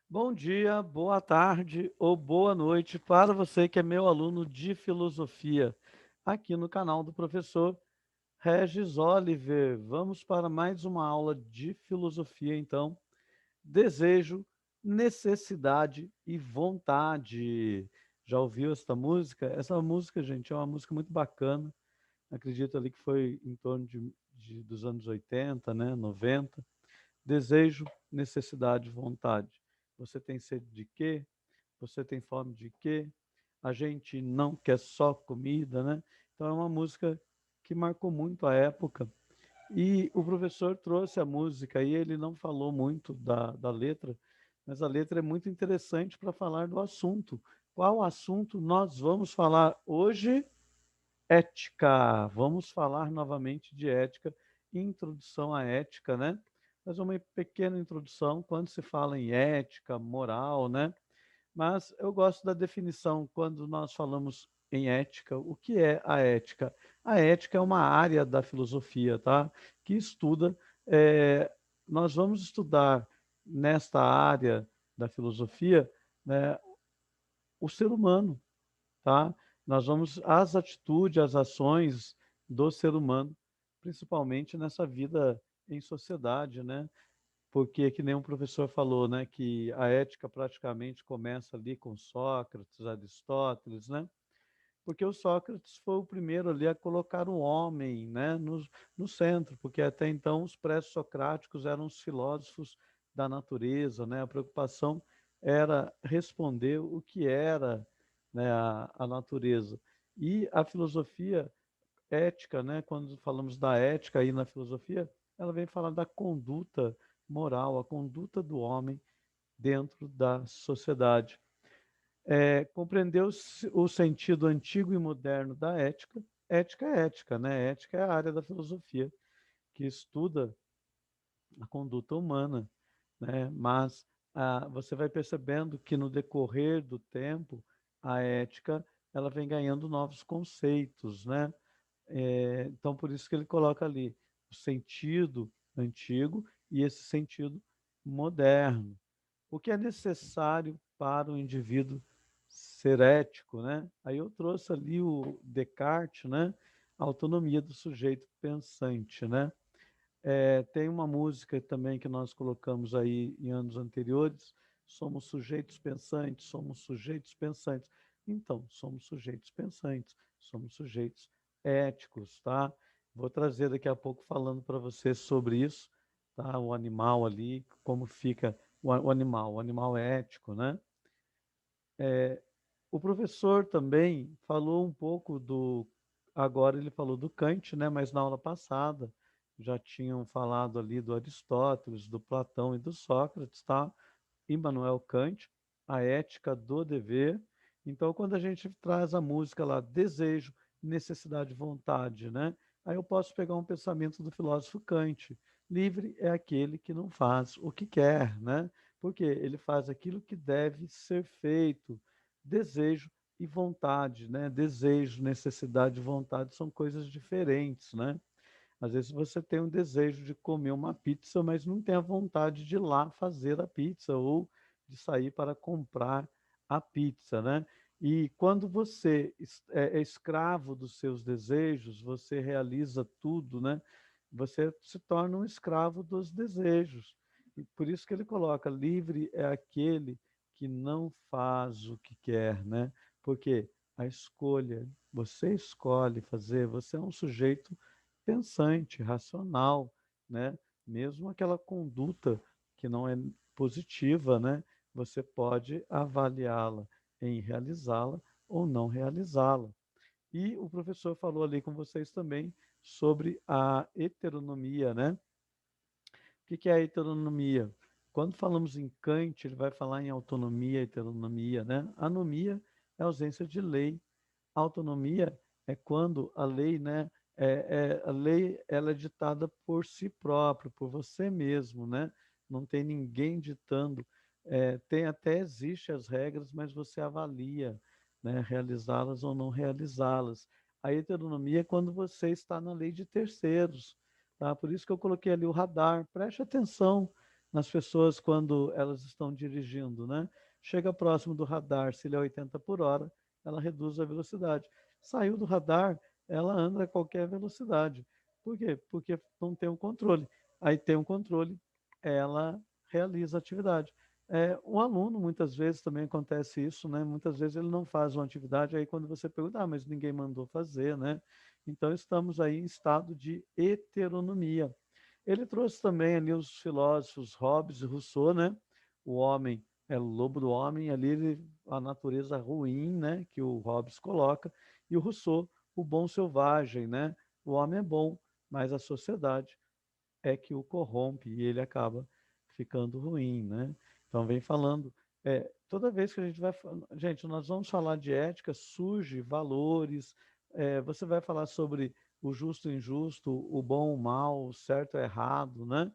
Bom dia, boa tarde ou boa noite para você que é meu aluno de filosofia, aqui no canal do professor Regis Oliver. Vamos para mais uma aula de filosofia, então. Desejo, necessidade e vontade. Já ouviu esta música? Essa música, gente, é uma música muito bacana. Acredito ali que foi em torno dos anos 80, né, 90. Desejo, necessidade, vontade. Você tem sede de quê? Você tem fome de quê? A gente não quer só comida, né? Então é uma música que marcou muito a época. E o professor trouxe a música e ele não falou muito da letra, mas a letra é muito interessante para falar do assunto. Qual assunto nós vamos falar hoje? Ética. Vamos falar novamente de ética, introdução à ética, né? Mas uma pequena introdução quando se fala em ética, moral, né? Mas eu gosto da definição quando nós falamos em ética. O que é a ética? A ética é uma área da filosofia, tá? Que estuda. eh, Nós vamos estudar nesta área da filosofia, né, o ser humano, tá? Nós vamos as atitudes, as ações do ser humano, principalmente nessa vida em sociedade, né? Porque que nem um professor falou, né, que a ética praticamente começa ali com Sócrates, Aristóteles, né? Porque o Sócrates foi o primeiro ali a colocar o homem, né, no centro, porque até então os pré-socráticos eram os filósofos da natureza, né? A preocupação era responder o que era, né, a natureza. E a filosofia ética, né, quando falamos da ética aí na filosofia, ela vem falar da conduta moral, a conduta do homem dentro da sociedade. Compreender o sentido antigo e moderno da ética. Ética é ética, né? Ética é a área da filosofia que estuda a conduta humana, né? Mas você vai percebendo que no decorrer do tempo a ética ela vem ganhando novos conceitos, né? Então por isso que ele coloca ali o sentido antigo e esse sentido moderno. O que é necessário para o indivíduo ser ético, né? Aí eu trouxe ali o Descartes, né? A autonomia do sujeito pensante, né? Tem uma música também que nós colocamos aí em anos anteriores, somos sujeitos pensantes, somos sujeitos pensantes. Então, somos sujeitos pensantes, somos sujeitos éticos, tá? Vou trazer daqui a pouco falando para você sobre isso, tá? O animal ali, como fica o animal é ético, né? O professor também falou um pouco agora ele falou do Kant, né? Mas na aula passada já tinham falado ali do Aristóteles, do Platão e do Sócrates, tá? Immanuel Kant, a ética do dever. Então, quando a gente traz a música lá, desejo, necessidade, vontade, né? Aí eu posso pegar um pensamento do filósofo Kant. Livre é aquele que não faz o que quer, né? Porque ele faz aquilo que deve ser feito. Desejo e vontade, né? Desejo, necessidade e vontade são coisas diferentes, né? Às vezes você tem um desejo de comer uma pizza, mas não tem a vontade de ir lá fazer a pizza ou de sair para comprar a pizza, né? E quando você é escravo dos seus desejos, você realiza tudo, né? Você se torna um escravo dos desejos. E por isso que ele coloca: livre é aquele que não faz o que quer, né? Porque a escolha, você escolhe fazer, você é um sujeito pensante, racional, né? Mesmo aquela conduta que não é positiva, né? Você pode avaliá-la em realizá-la ou não realizá-la. E o professor falou ali com vocês também sobre a heteronomia, né? O que é a heteronomia? Quando falamos em Kant, ele vai falar em autonomia, heteronomia, né? Anomia é ausência de lei. Autonomia é quando a lei, né, a lei ela é ditada por si próprio, por você mesmo, né? Não tem ninguém ditando. Tem até existe as regras, mas você avalia, né, realizá-las ou não realizá-las. A heteronomia é quando você está na lei de terceiros, tá? Por isso que eu coloquei ali o radar. Preste atenção nas pessoas quando elas estão dirigindo, né? Chega próximo do radar, se ele é 80 por hora, ela reduz a velocidade. Saiu do radar, ela anda a qualquer velocidade. Por quê? Porque não tem um controle. Aí tem um controle, ela realiza a atividade. O aluno, muitas vezes, também acontece isso, né? Muitas vezes ele não faz uma atividade, aí quando você pergunta, mas ninguém mandou fazer, né? Então, estamos aí em estado de heteronomia. Ele trouxe também ali os filósofos Hobbes e Rousseau, né? O homem é o lobo do homem, ali a natureza ruim, né? Que o Hobbes coloca, e o Rousseau, o bom selvagem, né? O homem é bom, mas a sociedade é que o corrompe e ele acaba ficando ruim, né? Então vem falando, toda vez que a gente vai, gente, nós vamos falar de ética, surge valores, você vai falar sobre o justo e o injusto, o bom, o mal, o certo e o errado, né?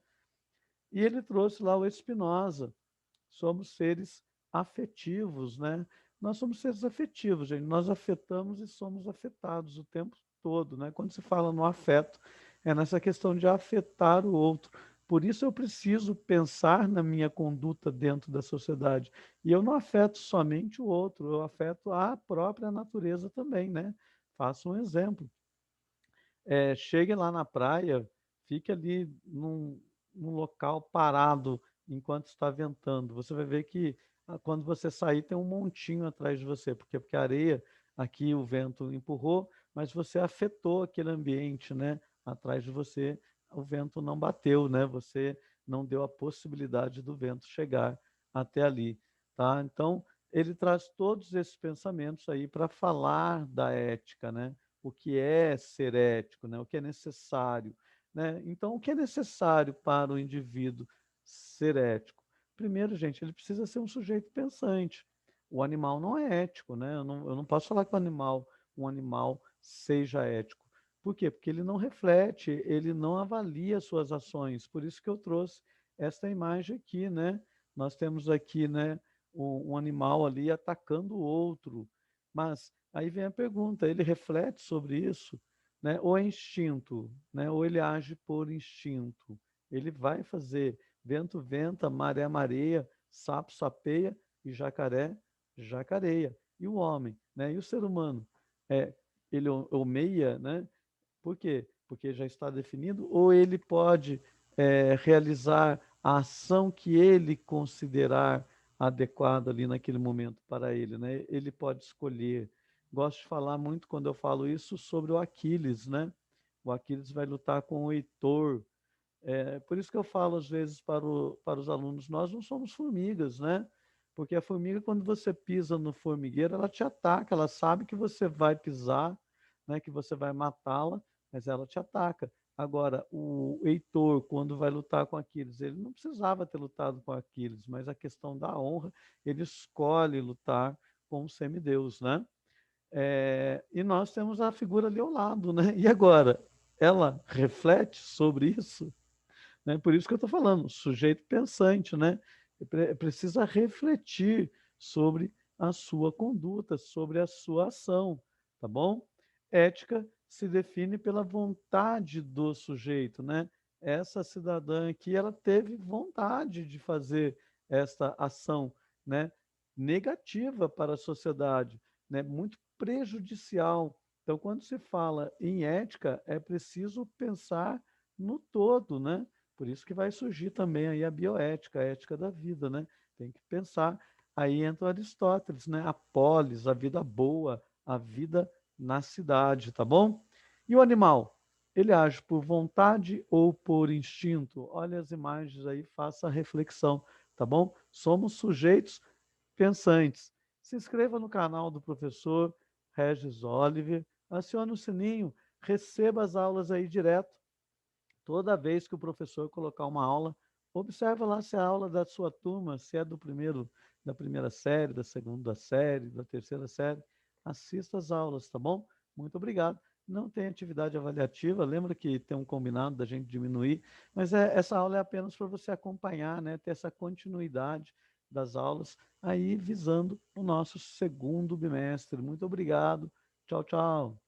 E ele trouxe lá o Spinoza, somos seres afetivos, né? Nós somos seres afetivos, gente. Nós afetamos e somos afetados o tempo todo, né? Quando se fala no afeto, é nessa questão de afetar o outro. Por isso eu preciso pensar na minha conduta dentro da sociedade. E eu não afeto somente o outro, eu afeto a própria natureza também, né? Faço um exemplo. Chegue lá na praia, fique ali num local parado enquanto está ventando. Você vai ver que quando você sair tem um montinho atrás de você, porque a areia aqui o vento empurrou, mas você afetou aquele ambiente, né? Atrás de você o vento não bateu, né? Você não deu a possibilidade do vento chegar até ali, tá? Então ele traz todos esses pensamentos aí para falar da ética, né? O que é ser ético, né? O que é necessário. Né? Então, o que é necessário para o indivíduo ser ético? Primeiro, gente, ele precisa ser um sujeito pensante. O animal não é ético, né? Eu não posso falar que um animal seja ético. Por quê? Porque ele não reflete, ele não avalia suas ações. Por isso que eu trouxe esta imagem aqui, né? Nós temos aqui, né, um animal ali atacando o outro. Mas aí vem a pergunta, ele reflete sobre isso, né? Ou é instinto, né? Ou ele age por instinto. Ele vai fazer vento venta, maré mareia, sapo sapeia e jacaré jacareia. E o homem, né? E o ser humano, é, ele meia, né? Por quê? Porque já está definido, ou ele pode realizar a ação que ele considerar adequada ali naquele momento para ele, né? Ele pode escolher. Gosto de falar muito quando eu falo isso sobre o Aquiles, né? O Aquiles vai lutar com o Heitor. Por isso que eu falo às vezes para os alunos, nós não somos formigas, né? Porque a formiga, quando você pisa no formigueiro, ela te ataca, ela sabe que você vai pisar, né, que você vai matá-la, mas ela te ataca. Agora, o Heitor, quando vai lutar com Aquiles, ele não precisava ter lutado com Aquiles, mas a questão da honra, ele escolhe lutar com o semideus, né? E nós temos a figura ali ao lado, né? E agora, ela reflete sobre isso? Né? Por isso que eu estou falando, sujeito pensante, né? Precisa refletir sobre a sua conduta, sobre a sua ação, tá bom? Ética se define pela vontade do sujeito, né? Essa cidadã aqui, ela teve vontade de fazer esta ação, né? Negativa para a sociedade, né? Muito prejudicial. Então, quando se fala em ética, é preciso pensar no todo, né? Por isso que vai surgir também aí a bioética, a ética da vida, né? Tem que pensar. Aí entra Aristóteles, né? A polis, a vida boa, a vida na cidade, tá bom? E o animal? Ele age por vontade ou por instinto? Olha as imagens aí, faça a reflexão, tá bom? Somos sujeitos pensantes. Se inscreva no canal do professor Regis Oliver, acione o sininho, receba as aulas aí direto. Toda vez que o professor colocar uma aula, observa lá se a aula da sua turma, se é da primeira série, da segunda série, da terceira série. Assista às aulas, tá bom? Muito obrigado. Não tem atividade avaliativa, lembra que tem um combinado da gente diminuir, mas essa aula é apenas para você acompanhar, né? Ter essa continuidade das aulas, aí visando o nosso segundo bimestre. Muito obrigado. Tchau, tchau.